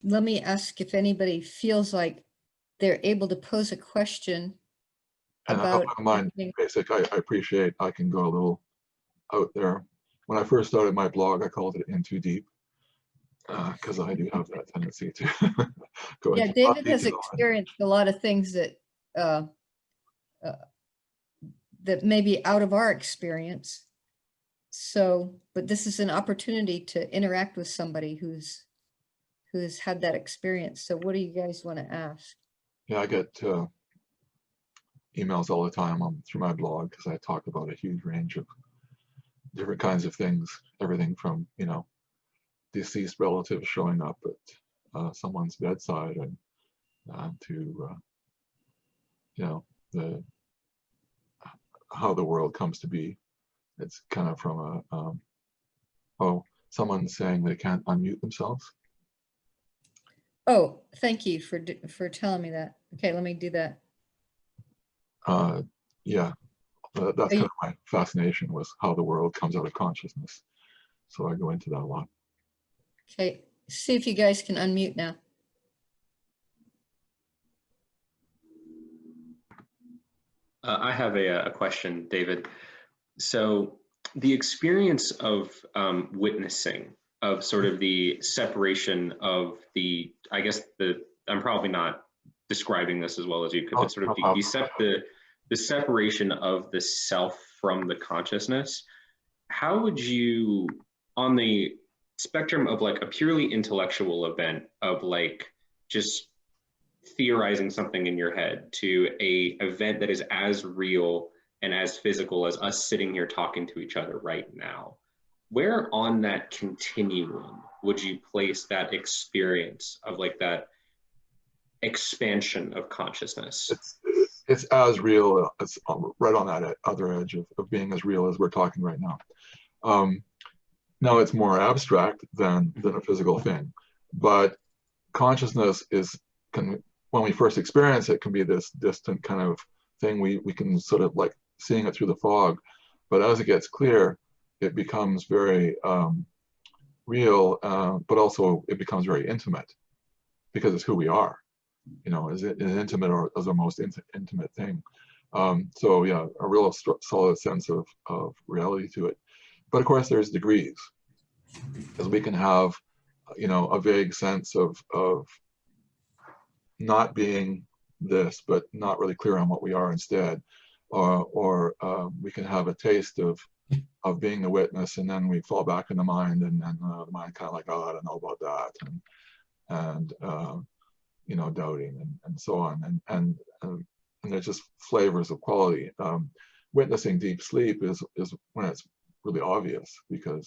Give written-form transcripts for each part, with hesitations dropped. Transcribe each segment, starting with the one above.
let me ask if anybody feels like they're able to pose a question And I about don't mind basic. I appreciate I can go a little out there. When I first started my blog, I called it In Too Deep, because I do have that tendency to go Yeah, into David has detail. experienced a lot of things that that may be out of our experience. So, but this is an opportunity to interact with somebody who's had that experience. So what do you guys want to ask? Yeah, I get emails all the time through my blog because I talk about a huge range of different kinds of things, everything from, you know, deceased relatives showing up at someone's bedside and to you know, the how the world comes to be. It's kind of from a oh, someone saying they can't unmute themselves. Oh, thank you for telling me that. Okay, let me do that. Yeah, that's kind of my fascination with how the world comes out of consciousness. So I go into that a lot. Okay, see if you guys can unmute now. I have a question, David. So the experience of witnessing, of sort of the separation of the, I guess I'm probably not describing this as well as you could, but sort of the separation of the self from the consciousness. How would you, on the spectrum of like a purely intellectual event of like just theorizing something in your head to a event that is as real and as physical as us sitting here talking to each other right now, where on that continuum would you place that experience of like that expansion of consciousness? It's as real. It's right on that other edge of being as real as we're talking right now. Now it's more abstract than a physical thing, but consciousness when we first experience it, can be this distant kind of thing. We can sort of like seeing it through the fog, but as it gets clear, it becomes very real, but also it becomes very intimate because it's who we are. You know, is intimate or as the most intimate thing. So yeah, a real solid sense of reality to it. But of course, there's degrees, because we can have, you know, a vague sense of not being this, but not really clear on what we are instead, or we can have a taste of being the witness, and then we fall back in the mind, and then the mind kind of like, oh, I don't know about that, and you know, doubting and so on, and there's just flavors of quality. Witnessing deep sleep is when it's really obvious, because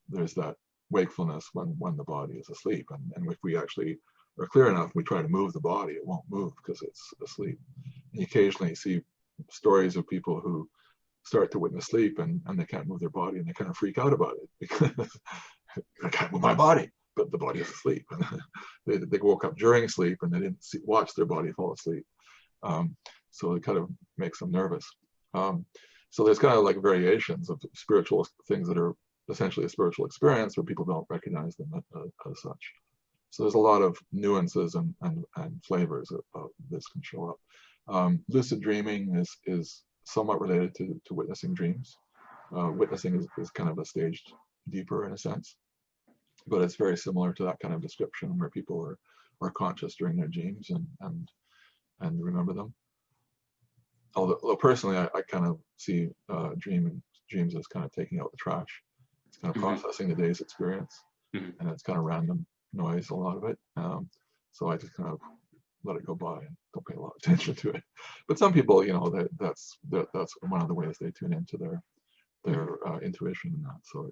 there's that wakefulness when the body is asleep, and if we actually are clear enough, we try to move the body, it won't move because it's asleep. And you occasionally see stories of people who start to witness sleep and they can't move their body, and they kind of freak out about it because I can't move my body, but the body is asleep. they woke up during sleep and they didn't watch their body fall asleep. So it kind of makes them nervous. So there's kind of like variations of spiritual things that are essentially a spiritual experience where people don't recognize them as such. So there's a lot of nuances and flavors of this can show up. Lucid dreaming is somewhat related to witnessing dreams. Witnessing is kind of a stage deeper in a sense, but it's very similar to that kind of description where people are conscious during their dreams and remember them. Although personally, I kind of see dreams as kind of taking out the trash. It's kind of processing the day's experience, and it's kind of random noise, a lot of it. So I just kind of let it go by and don't pay a lot of attention to it. But some people, you know, that's one of the ways they tune into their intuition and that. So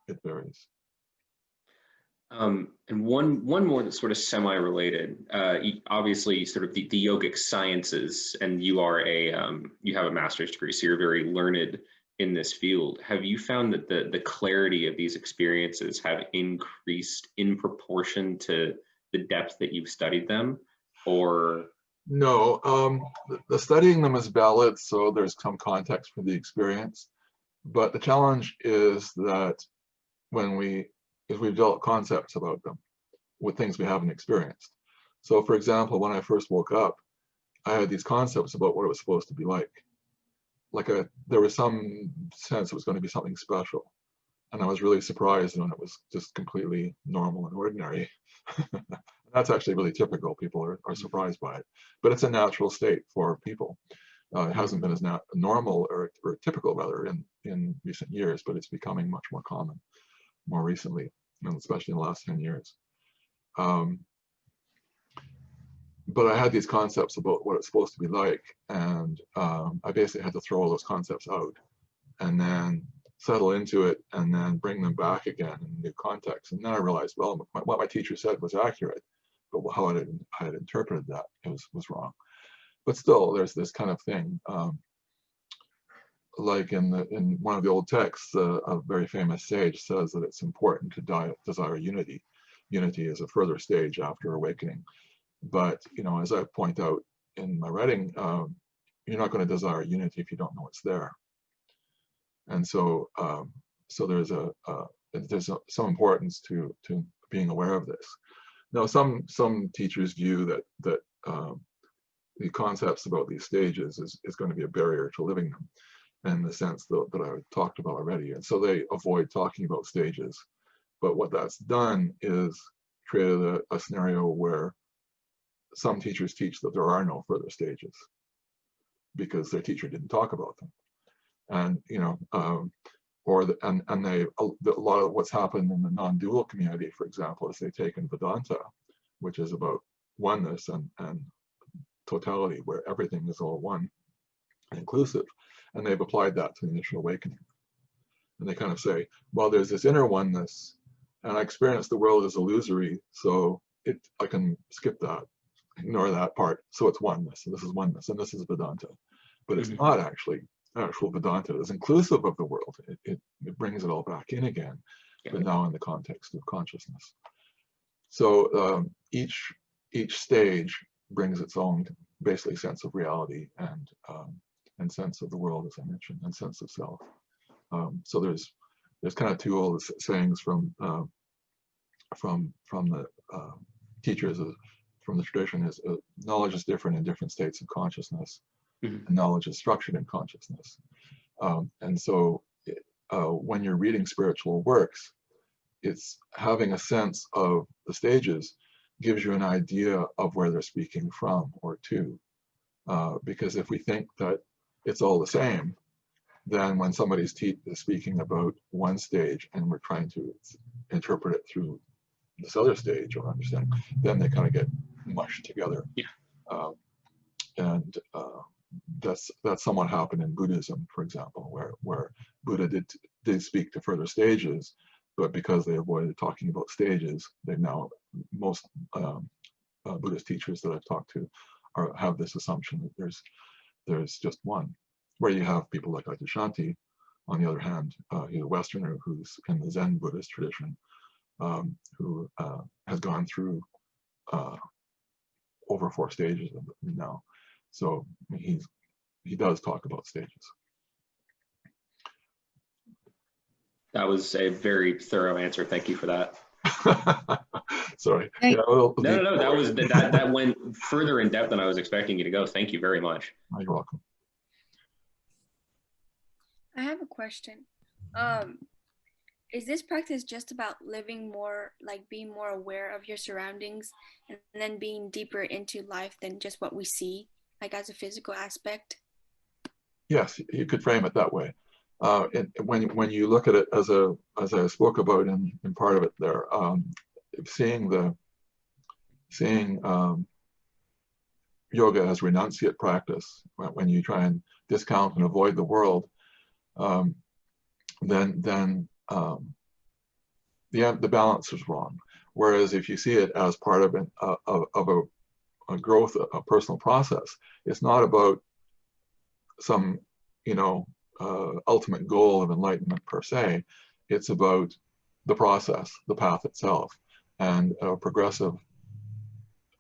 it varies. And one more that's sort of semi-related. Obviously, sort of the yogic sciences, and you are you have a master's degree, so you're very learned in this field. Have you found that the clarity of these experiences have increased in proportion to the depth that you've studied them, or? No, the studying them is valid, so there's some context for the experience. But the challenge is that when we've developed concepts about them, with things we haven't experienced. So for example, when I first woke up, I had these concepts about what it was supposed to be like. There was some sense it was going to be something special. And I was really surprised when it was just completely normal and ordinary. That's actually really typical. People are surprised by it. But it's a natural state for people. It hasn't been as normal or typical, rather, in recent years, but it's becoming much more common more recently, and especially in the last 10 years. But I had these concepts about what it's supposed to be like, and I basically had to throw all those concepts out and then settle into it and then bring them back again in a new context. And then I realized, well, what my teacher said was accurate, but how I had interpreted that was wrong. But still, there's this kind of thing, like in one of the old texts, a very famous sage says that it's important to desire unity. Unity is a further stage after awakening. But, you know, as I point out in my writing, you're not going to desire unity if you don't know it's there. And so, so there's some importance to being aware of this. Now, some teachers view that the concepts about these stages is going to be a barrier to living them, in the sense that I talked about already. And so they avoid talking about stages. But what that's done is created a scenario where some teachers teach that there are no further stages because their teacher didn't talk about them. And, you know, a lot of what's happened in the non-dual community, for example, is they've taken Vedanta, which is about oneness and totality, where everything is all one and inclusive, and they've applied that to the initial awakening. And they kind of say, well, there's this inner oneness, and I experience the world as illusory, so I can skip that, ignore that part. So it's oneness, and this is oneness, and this is Vedanta. But it's not actually actual Vedanta. It's inclusive of the world. It brings it all back in again, but now in the context of consciousness. So each stage brings its own basically sense of reality and sense of the world, as I mentioned, and sense of self. So there's kind of two old sayings from the teachers from the tradition is knowledge is different in different states of consciousness, and knowledge is structured in consciousness. And so when you're reading spiritual works, it's having a sense of the stages gives you an idea of where they're speaking from or to. Because if we think that it's all the same, then when somebody's speaking about one stage and we're trying to interpret it through this other stage or understanding, then they kind of get mushed together. And that's somewhat happened in Buddhism, for example, where Buddha did speak to further stages, but because they avoided talking about stages, they've now, most Buddhist teachers that I've talked to have this assumption that there's just one. Where you have people like Adyashanti, on the other hand, he's a Westerner who's in the Zen Buddhist tradition, who has gone through over 4 stages of it now. So he does talk about stages. That was a very thorough answer. Thank you for that. Sorry. Hey. No, that went further in depth than I was expecting you to go. Thank you very much. You're welcome. I have a question. Is this practice just about living more, like being more aware of your surroundings and then being deeper into life than just what we see, like as a physical aspect? Yes, you could frame it that way. When you look at it as I spoke about in part of it there, seeing yoga as renunciate practice, when you try and discount and avoid the world, then the balance is wrong. Whereas if you see it as part of a growth, a personal process, it's not about some ultimate goal of enlightenment per se. It's about the process, the path itself, and a progressive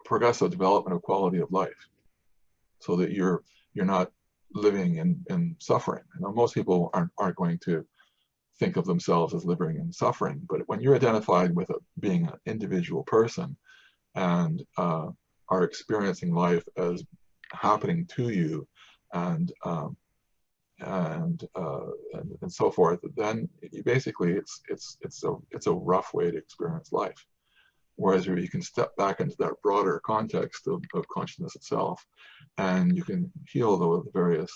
development of quality of life, so that you're not living in suffering. Most people aren't going to think of themselves as living in suffering. But when you're identified with being an individual person and are experiencing life as happening to you and so forth, then you basically it's a rough way to experience life. Whereas you can step back into that broader context of consciousness itself, and you can heal the various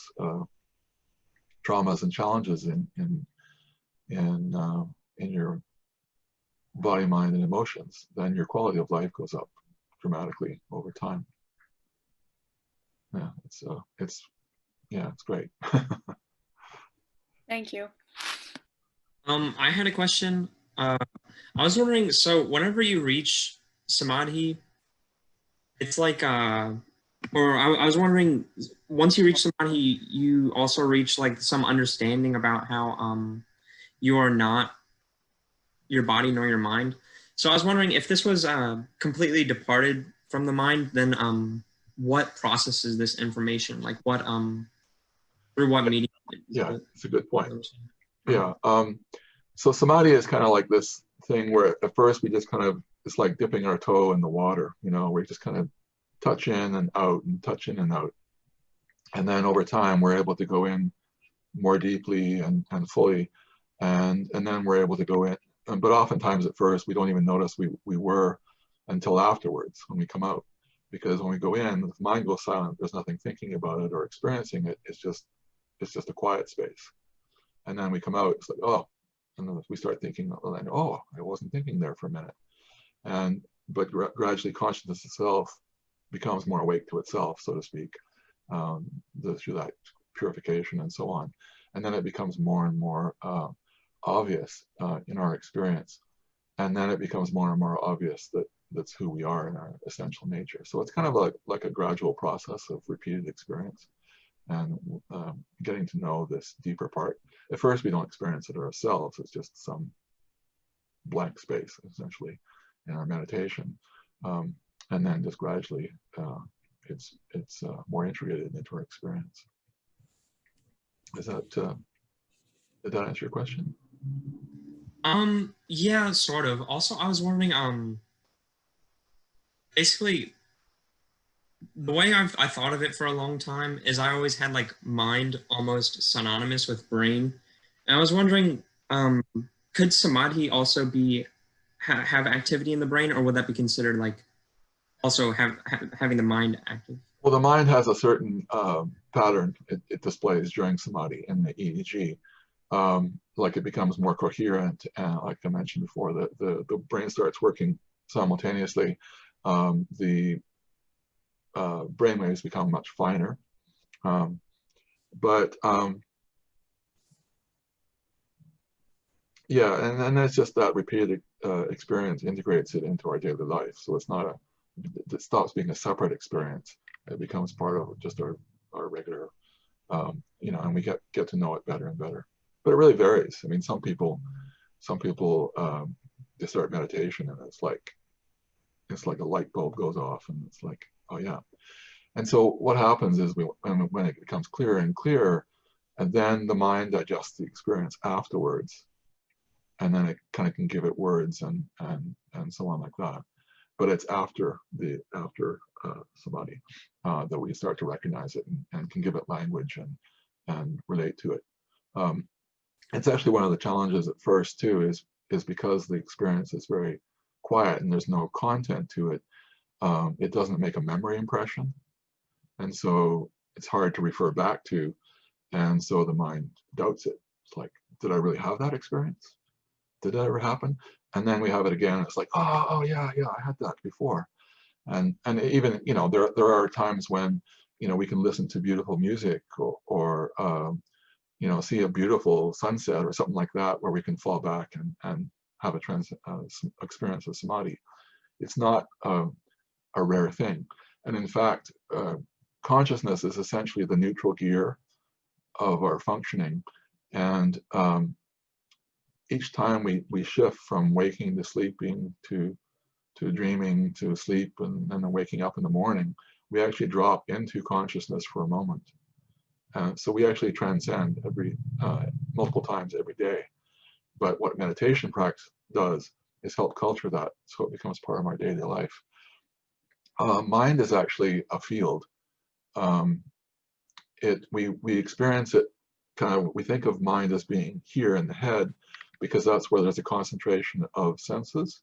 traumas and challenges in your body, mind, and emotions. Then your quality of life goes up dramatically over time. Yeah, it's great. Thank you. I had a question. I was wondering, so whenever you reach samadhi, it's like, or I was wondering, once you reach samadhi, you also reach like some understanding about how you are not your body nor your mind. So I was wondering if this was completely departed from the mind, then what processes this information? Like what, through what medium? Yeah, it's a good point. Yeah. So samadhi is kind of like this thing where at first we just kind of, it's like dipping our toe in the water, you know, we just kind of touch in and out and touch in and out. And then over time, we're able to go in more deeply and fully. And then we're able to go in. But oftentimes at first, we don't even notice we were until afterwards when we come out. Because when we go in, the mind goes silent, there's nothing thinking about it or experiencing it. It's just a quiet space. And then we come out, it's like, oh, and then we start thinking, oh, I wasn't thinking there for a minute. But gradually consciousness itself becomes more awake to itself, so to speak, through that purification and so on. And then it becomes more and more obvious in our experience. And then it becomes more and more obvious that that's who we are in our essential nature. So it's kind of like a gradual process of repeated experience and getting to know this deeper part. At first, we don't experience it ourselves. It's just some blank space, essentially, in our meditation. And then just gradually, it's more integrated into our experience. Did that answer your question? Yeah, sort of. Also, I was wondering, basically, the way I thought of it for a long time is I always had like mind almost synonymous with brain. And I was wondering, could samadhi also be have activity in the brain, or would that be considered like also having the mind active? Well, the mind has a certain pattern it displays during samadhi in the EEG. Like it becomes more coherent, and like I mentioned before, the brain starts working simultaneously. The brainwaves become much finer, yeah, and it's just that repeated experience integrates it into our daily life. So it's not it stops being a separate experience. It becomes part of just our regular, you know, and we get to know it better and better. But it really varies. I mean, some people they start meditation and it's like a light bulb goes off and it's like, oh yeah. And so what happens is when it becomes clearer and clearer, and then the mind digests the experience afterwards, and then it kind of can give it words and so on like that. But it's after samadhi that we start to recognize it and can give it language and relate to it. It's actually one of the challenges at first too, is because the experience is very quiet and there's no content to it. It doesn't make a memory impression, and so it's hard to refer back to, and so the mind doubts it. It's like, did I really have that experience? Did that ever happen? And then we have it again. It's like, oh yeah, I had that before. And even, you know, there are times when, you know, we can listen to beautiful music or you know, see a beautiful sunset or something like that, where we can fall back and have experience of samadhi. It's not a rare thing. And in fact, consciousness is essentially the neutral gear of our functioning. And each time we shift from waking to sleeping to dreaming to sleep and then waking up in the morning, we actually drop into consciousness for a moment. So we actually transcend multiple times every day. But what meditation practice does is help culture that, so it becomes part of our daily life. Mind is actually a field. We experience it kind of, we think of mind as being here in the head, because that's where there's a concentration of senses.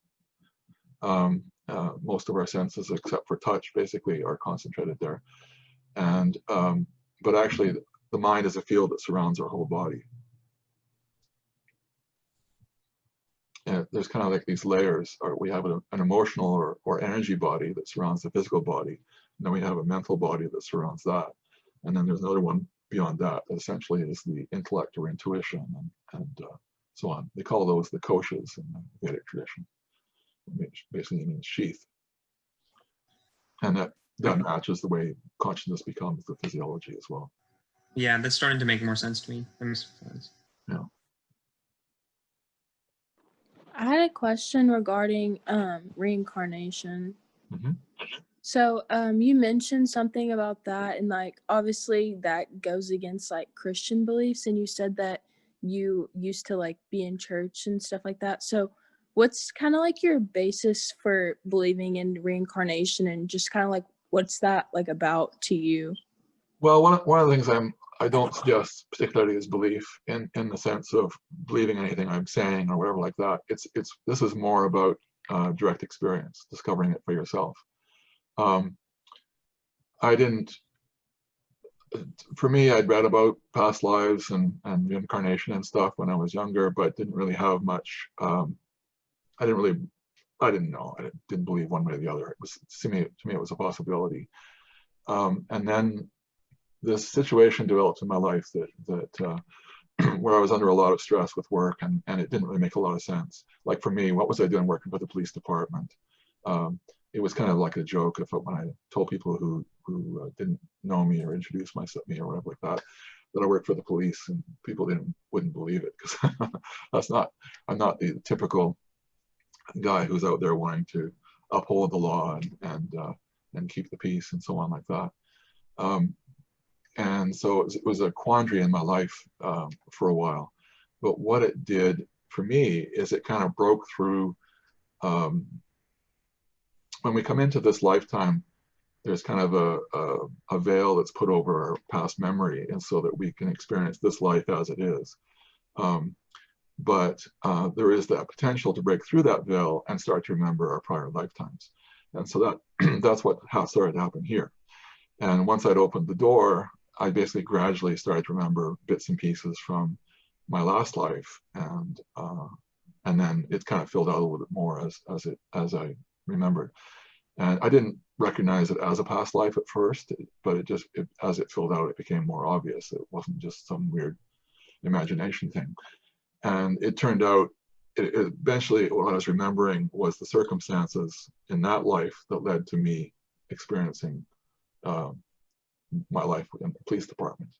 Most of our senses, except for touch, basically are concentrated there. And but actually, the mind is a field that surrounds our whole body. And there's kind of like these layers. We have an emotional or energy body that surrounds the physical body. And then we have a mental body that surrounds that. And then there's another one beyond that essentially is the intellect or intuition and so on. They call those the koshas in the Vedic tradition, which basically means sheath. And that matches the way consciousness becomes the physiology as well. Yeah, that's starting to make more sense to me. That makes sense. Yeah. I had a question regarding reincarnation. Mhm. So you mentioned something about that, and like obviously that goes against like Christian beliefs, and you said that you used to like be in church and stuff like that. So what's kind of like your basis for believing in reincarnation, and just kind of like what's that like about to you? Well, one of the things I don't suggest particularly is belief in the sense of believing anything I'm saying or whatever like that. This is more about direct experience, discovering it for yourself. For me, I'd read about past lives and reincarnation and stuff when I was younger, but didn't really have much. I didn't know. I didn't believe one way or the other. It was to me it was a possibility. And then this situation developed in my life that where I was under a lot of stress with work, and it didn't really make a lot of sense. Like for me, what was I doing working for the police department? It was kind of like a joke when I told people who didn't know me or introduced me or whatever like that I worked for the police, and people wouldn't believe it, because I'm not the typical guy who's out there wanting to uphold the law and keep the peace and so on like that. And so it was a quandary in my life for a while. But what it did for me is it kind of broke through. When we come into this lifetime, there's kind of a veil that's put over our past memory, and so that we can experience this life as it is. But there is that potential to break through that veil and start to remember our prior lifetimes. And so that's what started to happen here. And once I'd opened the door, I basically gradually started to remember bits and pieces from my last life, and then it kind of filled out a little bit more as I remembered. And I didn't recognize it as a past life at first, but as it filled out, it became more obvious. It wasn't just some weird imagination thing. And it turned out, eventually what I was remembering was the circumstances in that life that led to me experiencing my life in the police department.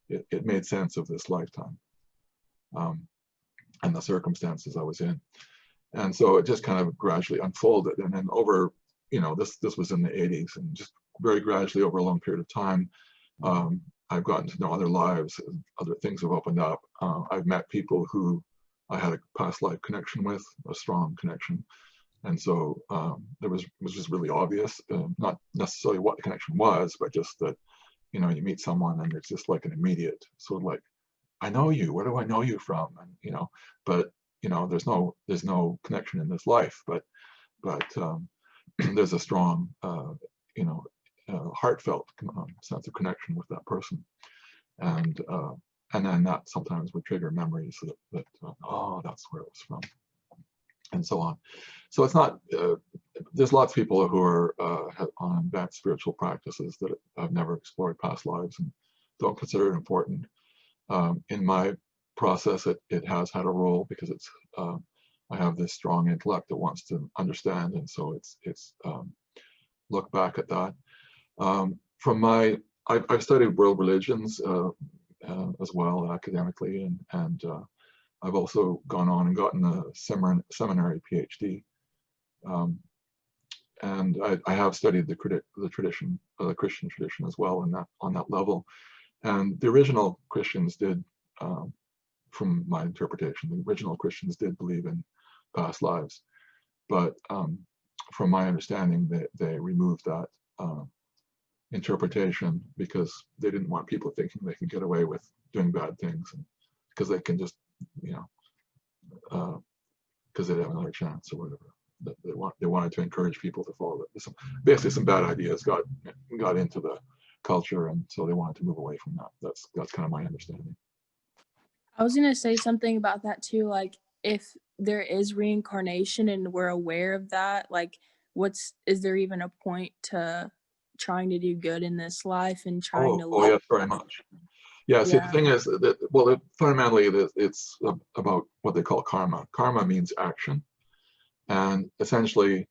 It made sense of this lifetime and the circumstances I was in. And so it just kind of gradually unfolded. And then over, this was in the 80s, and just very gradually over a long period of time, I've gotten to know other lives, other things have opened up. I've met people who I had a past life connection with, a strong connection. And so it was just really obvious, not necessarily what the connection was, but just that, you meet someone and it's just like an immediate sort of like, I know you, where do I know you from? And, but, there's no connection in this life, but there's a strong, heartfelt sense of connection with that person. And then that sometimes would trigger memories that oh, that's where it was from, and so on. So it's not, there's lots of people who are on advanced spiritual practices that have never explored past lives and don't consider it important. In my process, it has had a role, because I have this strong intellect that wants to understand, and so it's look back at that. I've studied world religions as well academically, and I've also gone on and gotten a seminary PhD, and I have studied the tradition, the Christian tradition as well, on that level. And the original Christians did from my interpretation. The original Christians did believe in past lives, but from my understanding, they removed that interpretation because they didn't want people thinking they can get away with doing bad things, and because they can just, you know, because they'd have another chance or whatever. They wanted to encourage people to follow it. Basically, some bad ideas got into the culture, and so they wanted to move away from that. That's kind of my understanding. I was gonna say something about that too. Like, if there is reincarnation and we're aware of that, like, is there even a point to trying to do good in this life and trying to Oh live? yes, very much. Yeah. See, the thing is that, well, fundamentally, it's about what they call karma. Karma means action, and essentially,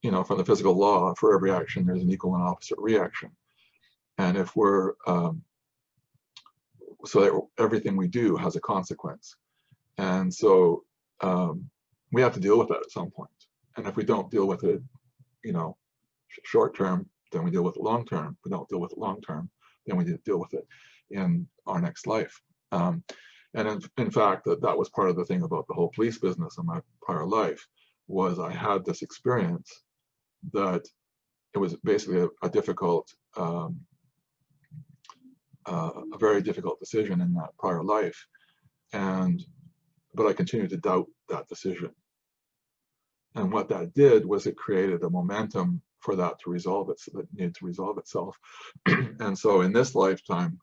you know, from the physical law, for every action, there's an equal and opposite reaction. And if we're so that everything we do has a consequence, and so we have to deal with that at some point. And if we don't deal with it, you know, short term, then we deal with it long term. If we don't deal with it long term, then we deal with it in our next life. And in fact, that was part of the thing about the whole police business in my prior life, was I had this experience that it was basically a difficult, a very difficult decision in that prior life, but I continued to doubt that decision. And what that did was it created a momentum for that to resolve it, so that needed to resolve itself. And so in this lifetime,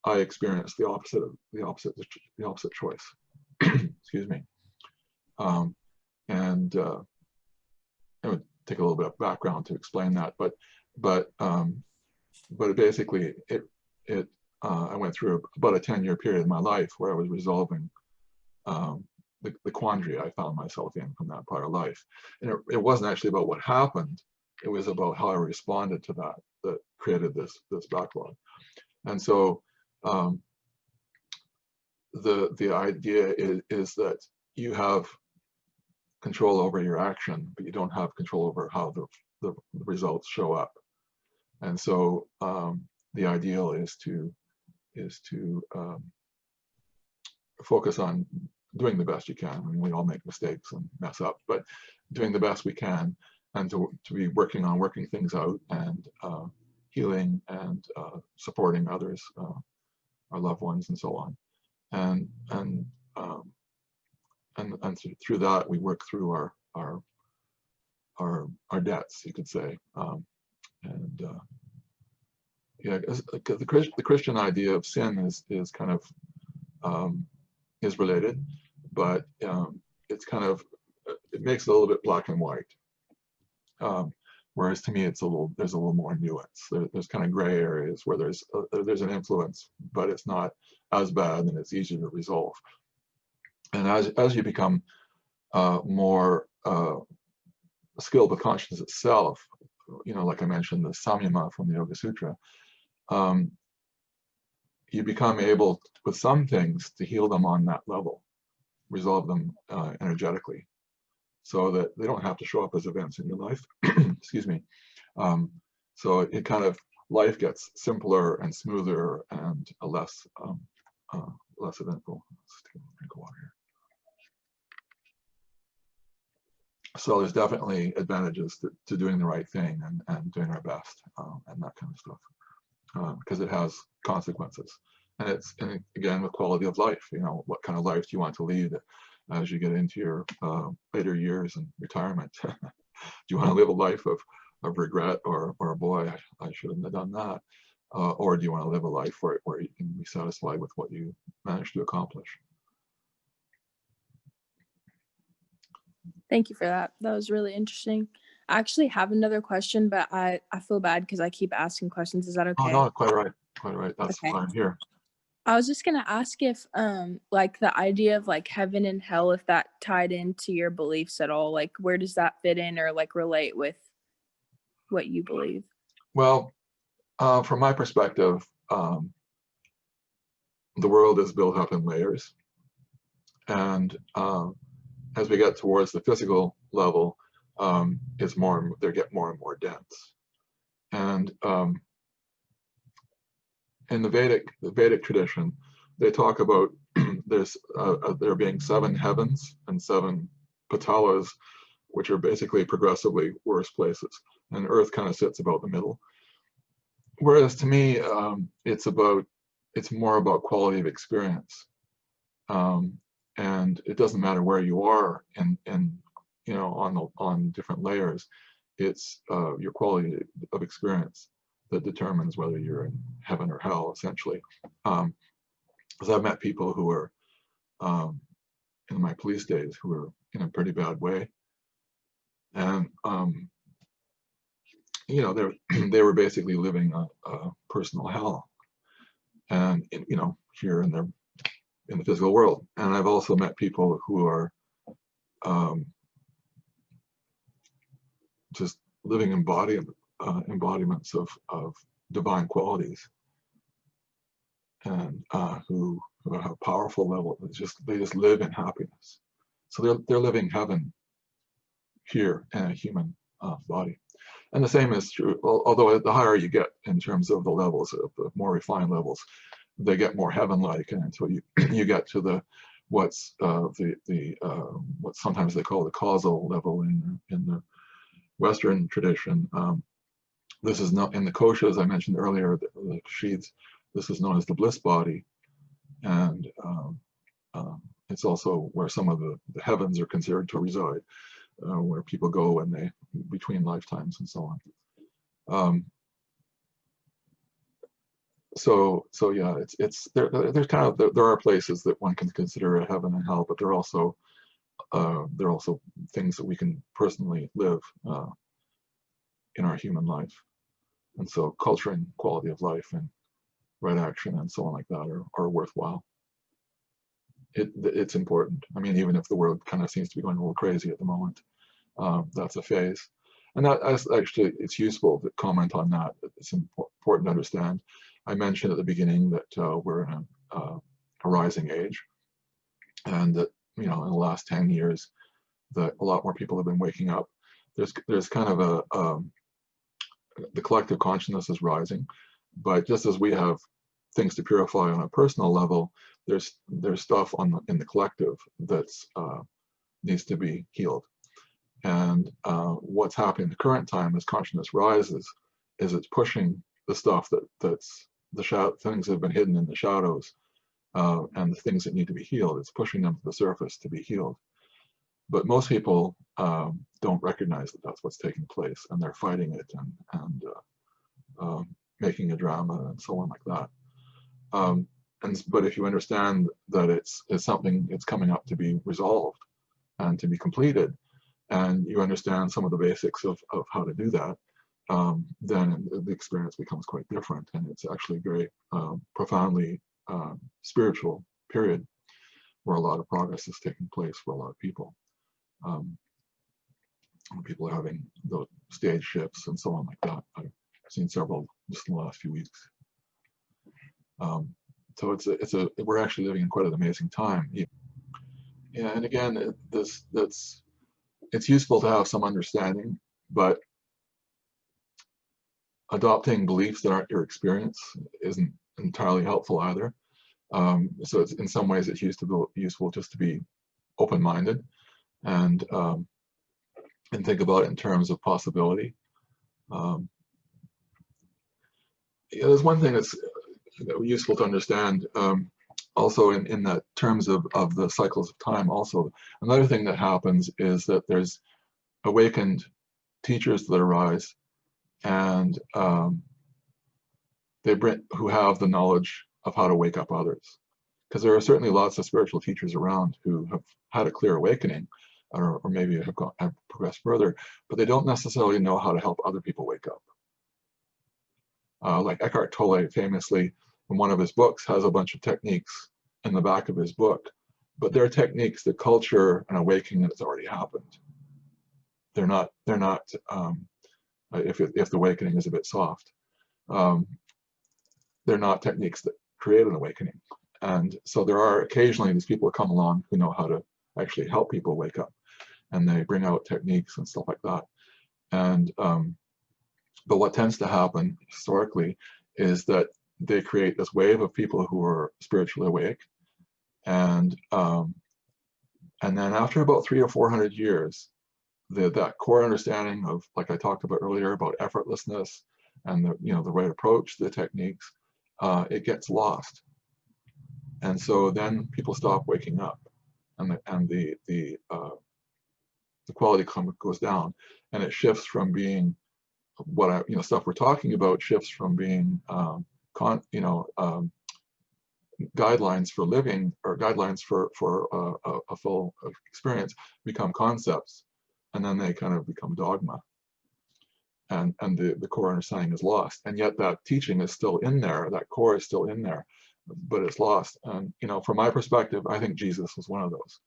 I experienced the opposite choice. Excuse me. And it would take a little bit of background to explain that, but basically I went through about a 10-year period in my life where I was resolving the quandary I found myself in from that prior life. And it wasn't actually about what happened, it was about how I responded to that created this backlog. And so the idea is that you have control over your action, but you don't have control over how the results show up. And so the ideal is to focus on doing the best you can. I mean, we all make mistakes and mess up, but doing the best we can, and to be working things out, and healing and supporting others, our loved ones, and so on. And through that, we work through our debts, you could say. Yeah, the Christian idea of sin is kind of is related, but it's kind of, it makes it a little bit black and white. Whereas to me, there's a little more nuance. There's kind of gray areas where there's an influence, but it's not as bad, and it's easier to resolve. And as you become more skilled with consciousness itself, you know, like I mentioned, the samyama from the Yoga Sutra, you become able, with some things, to heal them on that level, resolve them energetically, so that they don't have to show up as events in your life. Excuse me. So it kind of, life gets simpler and smoother and less eventful. Let's take a drink of water here. So there's definitely advantages to doing the right thing and doing our best, and that kind of stuff, because it has consequences. And again, with quality of life, you know, what kind of life do you want to lead as you get into your later years and retirement? Do you want to live a life of regret, or boy, I shouldn't have done that? Or do you want to live a life where you can be satisfied with what you managed to accomplish? Thank you for that. That was really interesting. I actually have another question, but I feel bad because I keep asking questions. Is that okay? Oh no, quite right. That's Okay. why I'm here. I was just gonna ask if like the idea of like heaven and hell, if that tied into your beliefs at all, like where does that fit in or like relate with what you believe? Well, from my perspective, the world is built up in layers, and as we get towards the physical level, they get more and more dense. And in the Vedic tradition, they talk about there being 7 heavens and 7 patalas, which are basically progressively worse places, and Earth kind of sits about the middle. Whereas to me, it's more about quality of experience, and it doesn't matter where you are in you know, on different layers. It's your quality of experience that determines whether you're in heaven or hell, essentially. Because I've met people who were in my police days who were in a pretty bad way, and you know, they were basically living a personal hell, and you know, here in the physical world. And I've also met people who are just living embodiments of divine qualities, and who have a powerful level. They just live in happiness. So they're living heaven here in a human body. And the same is true, although the higher you get in terms of the levels, of the more refined levels, they get more heaven-like, and until you get to what sometimes they call the causal level in the Western tradition. This is not in the koshas I mentioned earlier, the sheaths. This is known as the bliss body, and it's also where some of the heavens are considered to reside, where people go when they between lifetimes and so on. So yeah, there's kind of there are places that one can consider a heaven and hell, but there are also things that we can personally live in our human life, and so culture and quality of life and right action and so on like that are worthwhile. It's important. I mean, even if the world kind of seems to be going a little crazy at the moment, that's a phase. And actually, it's useful to comment on that. It's important to understand. I mentioned at the beginning that we're in a rising age, and that, you know, in the last 10 years, that a lot more people have been waking up. There's kind of the collective consciousness is rising, but just as we have things to purify on a personal level, there's stuff in the collective that's needs to be healed. And what's happening in the current time as consciousness rises is it's pushing the stuff that's the things that have been hidden in the shadows, and the things that need to be healed. It's pushing them to the surface to be healed. But most people don't recognize that that's what's taking place, and they're fighting it and making a drama and so on like that. But if you understand that it's something that's coming up to be resolved and to be completed, and you understand some of the basics of how to do that, then the experience becomes quite different, and it's actually very profoundly spiritual period where a lot of progress is taking place for a lot of people. People are having those stage shifts and so on like that. I've seen several just in the last few weeks. So we're actually living in quite an amazing time. Yeah, and again, it's useful to have some understanding, but adopting beliefs that aren't your experience isn't entirely helpful either. So it's, in some ways, it's useful just to be open-minded and think about it in terms of possibility. There's one thing that's useful to understand also in that terms of the cycles of time. Also, another thing that happens is that there's awakened teachers that arise, and who have the knowledge of how to wake up others. Because there are certainly lots of spiritual teachers around who have had a clear awakening, or maybe have progressed further, but they don't necessarily know how to help other people wake up. Like Eckhart Tolle famously, in one of his books, has a bunch of techniques in the back of his book, but they're techniques that culture an awakening that's already happened. They're not if the awakening is a bit soft, they're not techniques that create an awakening. And so there are occasionally these people that come along who know how to actually help people wake up, and they bring out techniques and stuff like that. And but what tends to happen historically is that they create this wave of people who are spiritually awake, And then after about 300 or 400 years, that core understanding of, like I talked about earlier, about effortlessness and the right approach, the techniques, it gets lost. And so then people stop waking up, and the quality goes down, and it shifts from being what stuff we're talking about, shifts from being guidelines for living, or guidelines for a full experience, become concepts, and then they kind of become dogma, and the core understanding is lost. And yet that teaching is still in there, that core is still in there, but it's lost. And from my perspective, I think Jesus was one of those,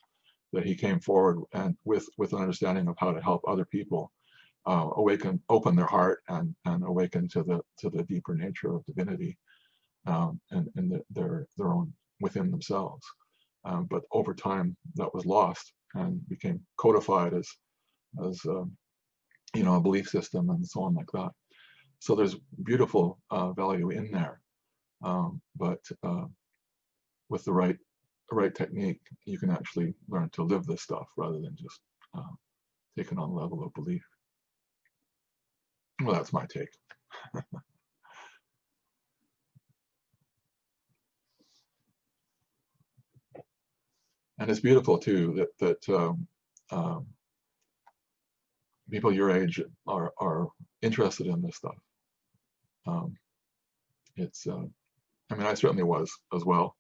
that he came forward and with an understanding of how to help other people open their heart and awaken to the deeper nature of divinity, and their own within themselves. But over time, that was lost and became codified as a belief system and so on, like that. So there's beautiful value in there, but with the right technique, you can actually learn to live this stuff rather than just take it on the level of belief. Well, that's my take. And it's beautiful too that people your age are interested in this stuff. It's I mean, I certainly was as well,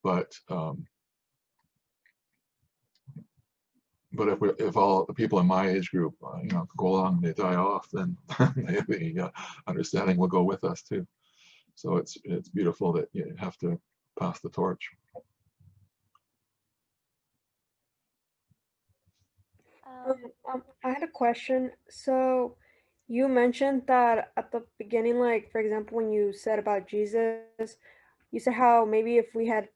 but if all the people in my age group go along and they die off, then the understanding will go with us too. So it's beautiful that you have to pass the torch. I had a question. So you mentioned that at the beginning, like for example, when you said about Jesus, you said how maybe if we had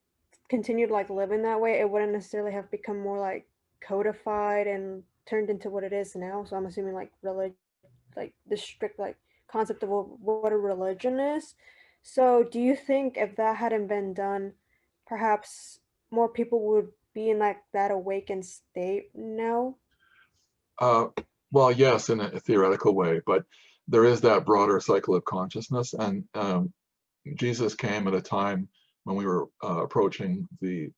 continued like living that way, it wouldn't necessarily have become more like codified and turned into what it is now. So I'm assuming like religion, like the strict like concept of what a religion is. So do you think if that hadn't been done, perhaps more people would be in like that awakened state now? Well, yes, in a theoretical way, but there is that broader cycle of consciousness, and Jesus came at a time when we were approaching the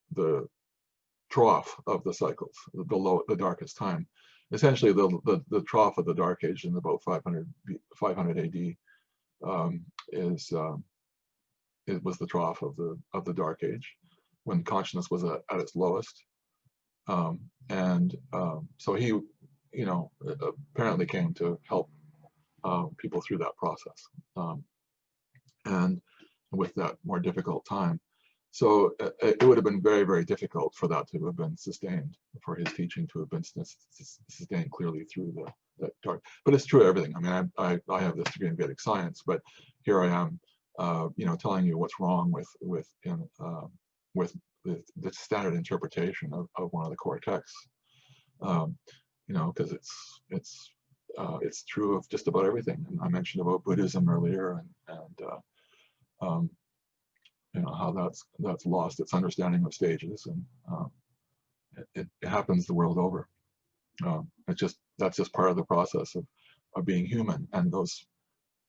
trough of the cycles, the darkest time. Essentially, the trough of the Dark Age in about 500 AD it was the trough of the Dark Age, when consciousness was at its lowest, and so he, apparently came to help people through that process, and with that more difficult time. So it would have been very, very difficult for that to have been sustained, for his teaching to have been sustained clearly through that dark. But it's true of everything. I mean, I have this degree in Vedic science, but here I am, telling you what's wrong with the standard interpretation of one of the core texts. Because it's true of just about everything. And I mentioned about Buddhism earlier, and how that's lost its understanding of stages, and it happens the world over. That's just part of the process of being human, and those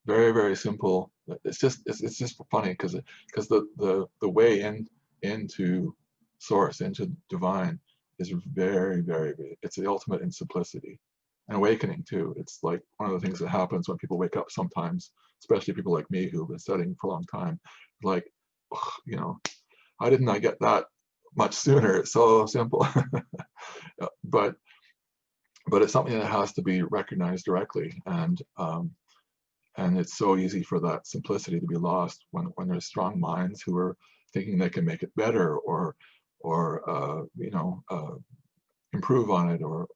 very, very simple. It's just funny because the way into source, into divine, is very, very, it's the ultimate in simplicity and awakening too. It's like one of the things that happens when people wake up sometimes, especially people like me who've been studying for a long time, like, how didn't I get that much sooner? It's so simple. but it's something that has to be recognized directly, and it's so easy for that simplicity to be lost when there's strong minds who are thinking they can make it better, or improve on it, or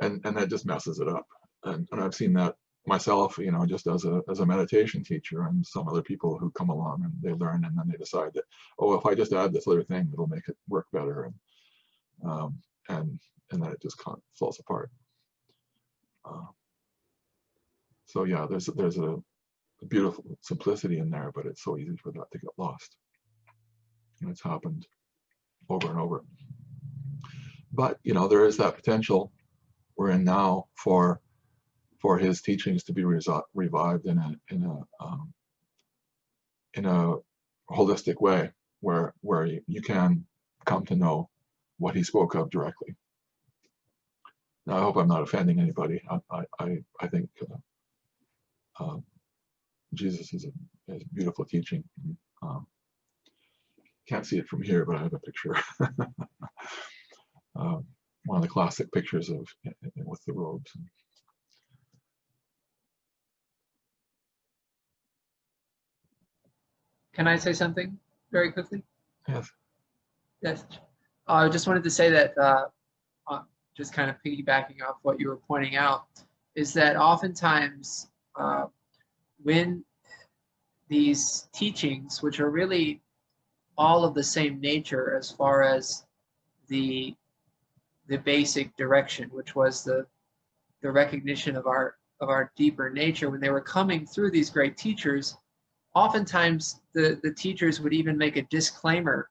and that just messes it up. And I've seen that myself, just as a meditation teacher, and some other people who come along and they learn, and then they decide that, oh, if I just add this other thing, it'll make it work better, and then it just kind of falls apart. So yeah, there's a beautiful simplicity in there, but it's so easy for that to get lost, and it's happened over and over. But you know, there is that potential we're in now for his teachings to be revived in a holistic way, where you can come to know what he spoke of directly. Now, I hope I'm not offending anybody. I think Jesus is a beautiful teaching. Can't see it from here, but I have a picture. One of the classic pictures of with the robes. Can I say something very quickly? Yes. Yes. I just wanted to say that, just kind of piggybacking off what you were pointing out, is that oftentimes when these teachings, which are really all of the same nature as far as the basic direction, which was the recognition of our deeper nature, when they were coming through these great teachers, oftentimes the teachers would even make a disclaimer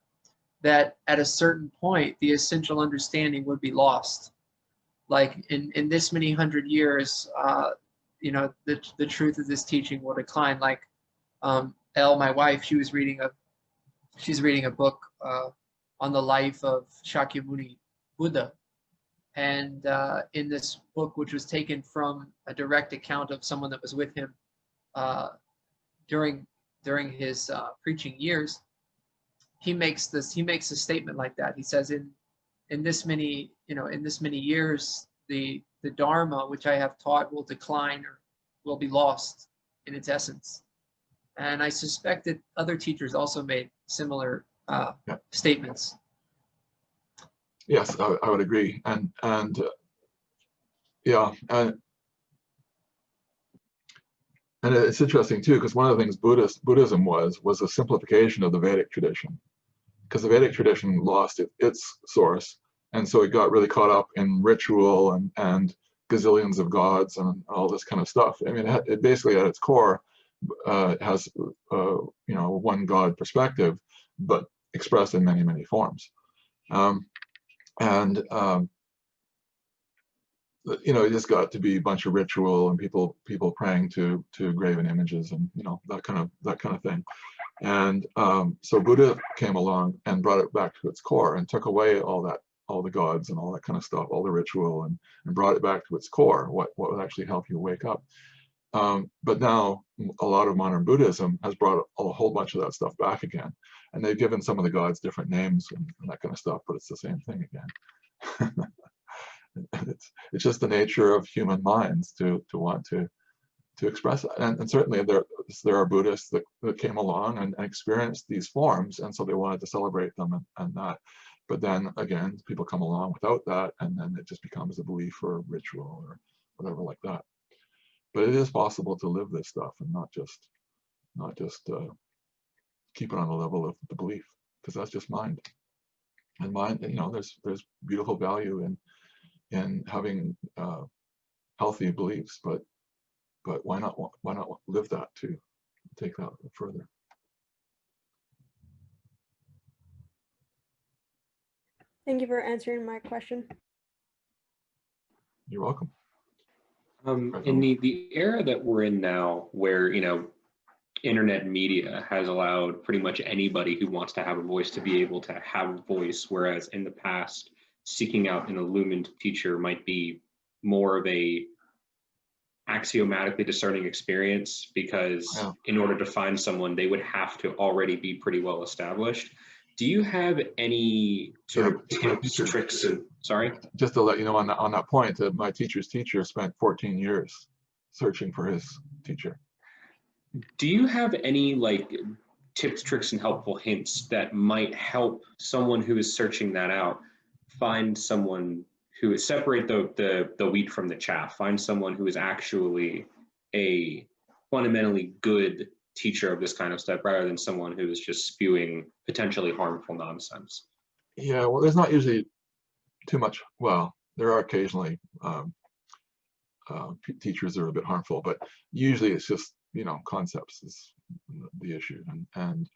that at a certain point the essential understanding would be lost. Like in this many hundred years, you know, the truth of this teaching will decline. Like Elle, my wife, she's reading a book on the life of Shakyamuni Buddha. And in this book, which was taken from a direct account of someone that was with him during his preaching years, he makes a statement like that. He says, in this many years, the Dharma which I have taught will decline or will be lost in its essence. And I suspect that other teachers also made similar statements. Yes, I would agree, and yeah, and it's interesting too, because one of the things Buddhism was a simplification of the Vedic tradition, because the Vedic tradition lost its source, and so it got really caught up in ritual and gazillions of gods and all this kind of stuff. I mean, it basically at its core has you know, one God perspective, but expressed in many forms. You know, it just got to be a bunch of ritual and people praying to graven images and, you know, that kind of thing. And so Buddha came along and brought it back to its core and took away all the gods and all that kind of stuff, all the ritual, and brought it back to its core, what would actually help you wake up. But now a lot of modern Buddhism has brought a whole bunch of that stuff back again, and they've given some of the gods different names and that kind of stuff, but it's the same thing again. It's just the nature of human minds to want to express it. And certainly there are Buddhists that came along and experienced these forms, and so they wanted to celebrate them and that. But then again, people come along without that, and then it just becomes a belief or a ritual or whatever like that. But it is possible to live this stuff and not just keep it on the level of the belief, because that's just mind. And mind, you know, there's beautiful value in having healthy beliefs, but why not live that too? Take that further. Thank you for answering my question. You're welcome. In the era that we're in now, where, you know, internet media has allowed pretty much anybody who wants to have a voice to be able to have a voice, whereas in the past, seeking out an illumined teacher might be more of a axiomatically discerning experience, because in order to find someone, they would have to already be pretty well established. Do you have any sort of tips, tricks, and sorry? Just to let you know on that point, that my teacher's teacher spent 14 years searching for his teacher. Do you have any like tips, tricks, and helpful hints that might help someone who is searching that out find someone who is separate the wheat from the chaff, find someone who is actually a fundamentally good teacher of this kind of stuff, rather than someone who is just spewing potentially harmful nonsense? Yeah, well, there's not usually too much. Well, there are occasionally teachers that are a bit harmful, but usually it's just, you know, concepts is the issue, and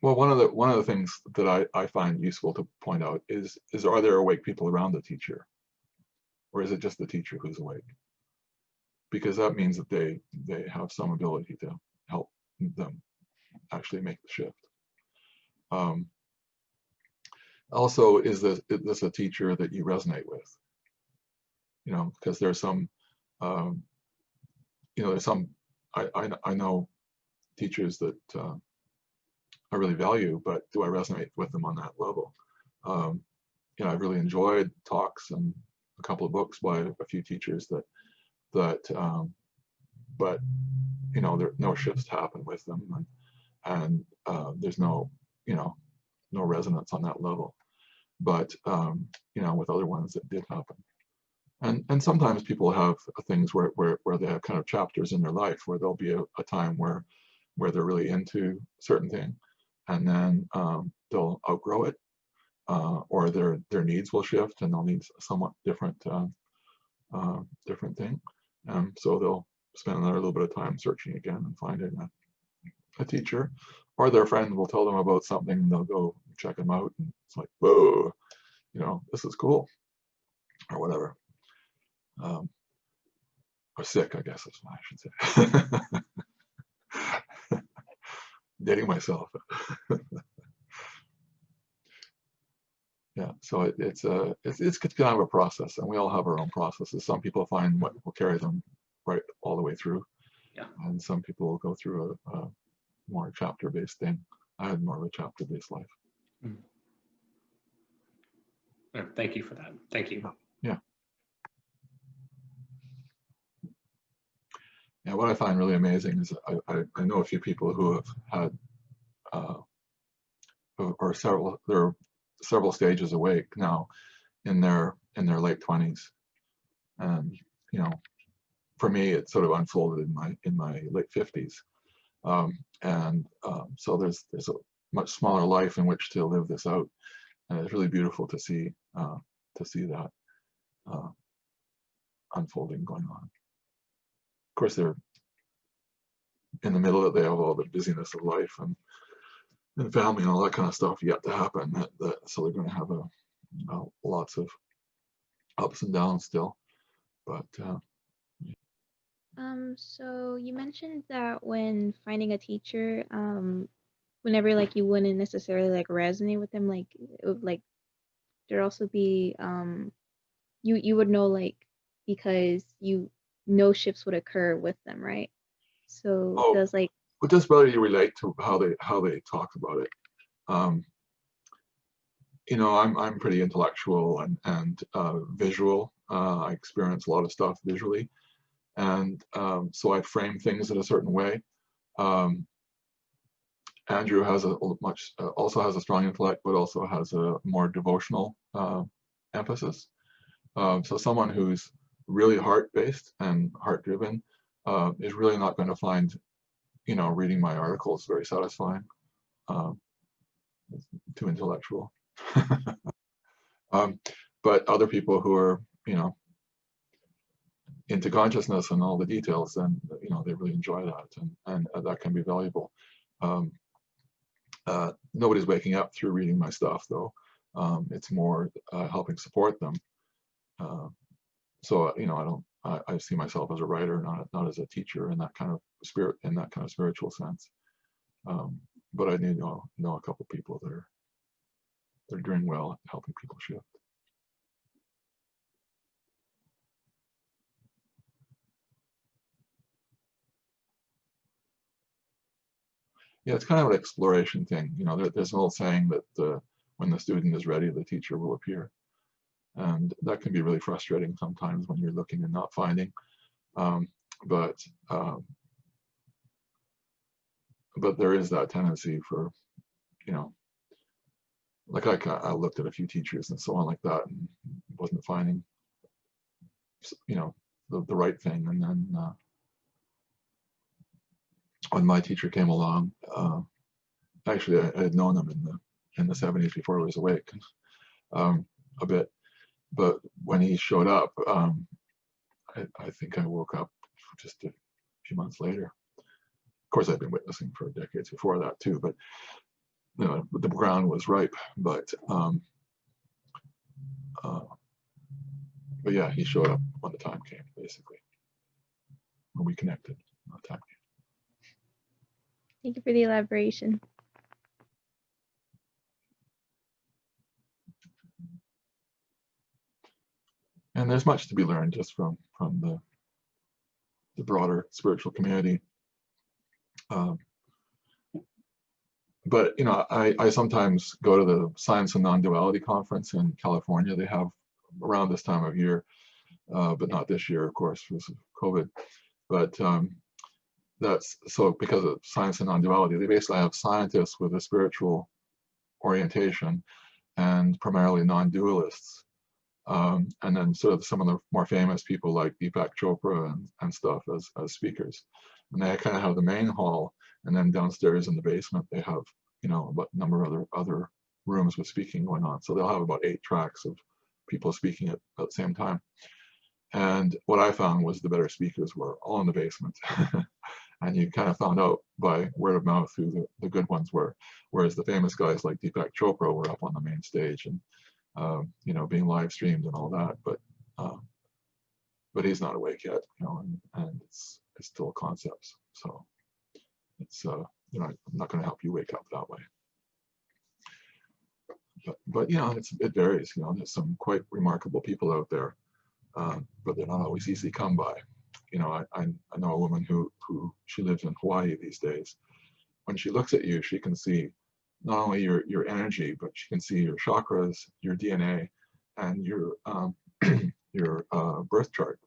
Well, one of the things that I find useful to point out is are there awake people around the teacher, or is it just the teacher who's awake? Because that means that they have some ability to help them actually make the shift. Also, is this a teacher that you resonate with? You know, because there's some, you know, there's some, I know teachers that I really value, but do I resonate with them on that level? You know, I've really enjoyed talks and a couple of books by a few teachers but you know, no shifts happen with them, and there's no, you know, no resonance on that level. But you know, with other ones it did happen. And sometimes people have things where they have kind of chapters in their life where there'll be a time where they're really into certain thing, and then they'll outgrow it, or their needs will shift and they'll need somewhat different different thing. So they'll spend another little bit of time searching again and finding a teacher, or their friend will tell them about something and they'll go check them out, and it's like, whoa, you know, this is cool, or whatever. Or sick, I guess is what I should say. Dating myself. Yeah, so it's kind of a process, and we all have our own processes. Some people find what will carry them right all the way through. Yeah. And some people will go through a more chapter-based thing. I had more of a chapter-based life. Thank you for that. Thank you. Yeah. Yeah, what I find really amazing is I know a few people who have had there are several stages awake now in their late 20s, and you know, for me it sort of unfolded in my late 50s, so there's a much smaller life in which to live this out, and it's really beautiful to see that unfolding going on. Of course, they're in the middle of it, they have all the busyness of life and family and all that kind of stuff yet to happen. So they're going to have lots of ups and downs still. But so you mentioned that when finding a teacher, whenever like you wouldn't necessarily like resonate with them, like it would, like there'd also be you would know, like, because you know shifts would occur with them, right? So does like but just whether you relate to how they talk about it. You know, I'm pretty intellectual and visual. I experience a lot of stuff visually, and so I frame things in a certain way. Andrew has also has a strong intellect, but also has a more devotional emphasis. So someone who's really heart-based and heart-driven is really not going to find, you know, reading my articles very satisfying. It's too intellectual. But other people who are, you know, into consciousness and all the details, then, you know, they really enjoy that, and that can be valuable. Nobody's waking up through reading my stuff, though. It's more helping support them. So, you know, I see myself as a writer, not as a teacher in that kind of spiritual sense. But I do know a couple people that they're doing well at helping people shift. Yeah, it's kind of an exploration thing. You know, there's an old saying that when the student is ready, the teacher will appear. And that can be really frustrating sometimes when you're looking and not finding. But there is that tendency for, you know, like I looked at a few teachers and so on like that, and wasn't finding, you know, the right thing. And then when my teacher came along, actually I had known him in the 70s before I was awake, a bit. But when he showed up, I think I woke up just a few months later. Of course, I'd been witnessing for decades before that too, but the ground was ripe, but yeah, he showed up when the time came, basically, when we connected. When the time came. Thank you for the elaboration. And there's much to be learned just from the broader spiritual community. But I sometimes go to the Science and Non-Duality Conference in California. They have around this time of year, but not this year, of course, because of COVID. But that's so because of Science and Non-Duality, they basically have scientists with a spiritual orientation and primarily non-dualists. And then sort of some of the more famous people like Deepak Chopra and stuff as speakers. And they kind of have the main hall, and then downstairs in the basement they have a number of other rooms with speaking going on. So they'll have about 8 tracks of people speaking at the same time. And what I found was the better speakers were all in the basement. And you kind of found out by word of mouth who the good ones were, whereas the famous guys like Deepak Chopra were up on the main stage and being live streamed and all that, but he's not awake yet, and it's still concepts. So it's I'm not going to help you wake up that way. But it varies. There's some quite remarkable people out there, but they're not always easy to come by. I know a woman who she lives in Hawaii these days. When she looks at you, she can see not only your energy, but she can see your chakras, your DNA, and your your birth chart,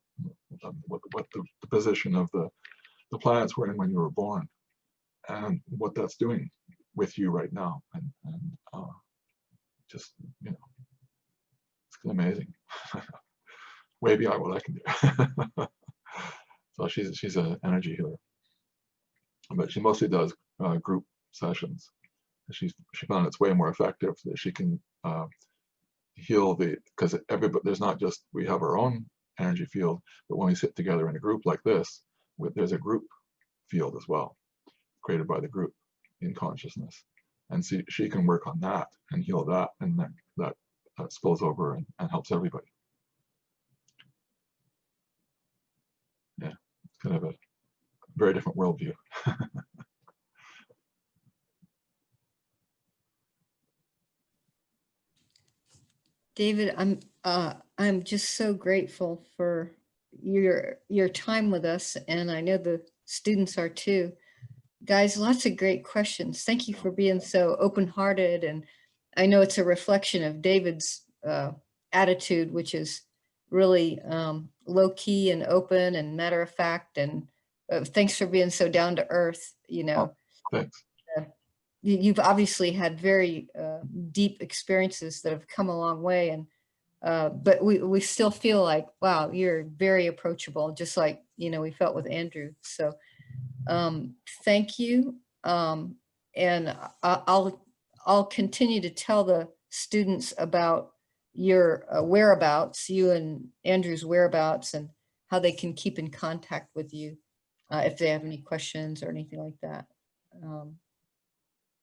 what the position of the planets were in when you were born, and what that's doing with you right now, and just it's amazing. Way beyond what I can do. So she's an energy healer, but she mostly does group sessions. She found it's way more effective that she can heal because everybody, there's not just we have our own energy field, but when we sit together in a group like this, there's a group field as well, created by the group in consciousness, and she can work on that and heal that, and then that spills over and helps everybody. Yeah, it's kind of a very different worldview. David, I'm just so grateful for your time with us, and I know the students are too. Guys, lots of great questions. Thank you for being so open-hearted, and I know it's a reflection of David's attitude, which is really low-key and open and matter-of-fact, and thanks for being so down to earth. Oh, thanks. You've obviously had very deep experiences that have come a long way, and but we still feel like, wow, you're very approachable, just like we felt with Andrew. So thank you, and I'll continue to tell the students about your whereabouts, you and Andrew's whereabouts, and how they can keep in contact with you if they have any questions or anything like that.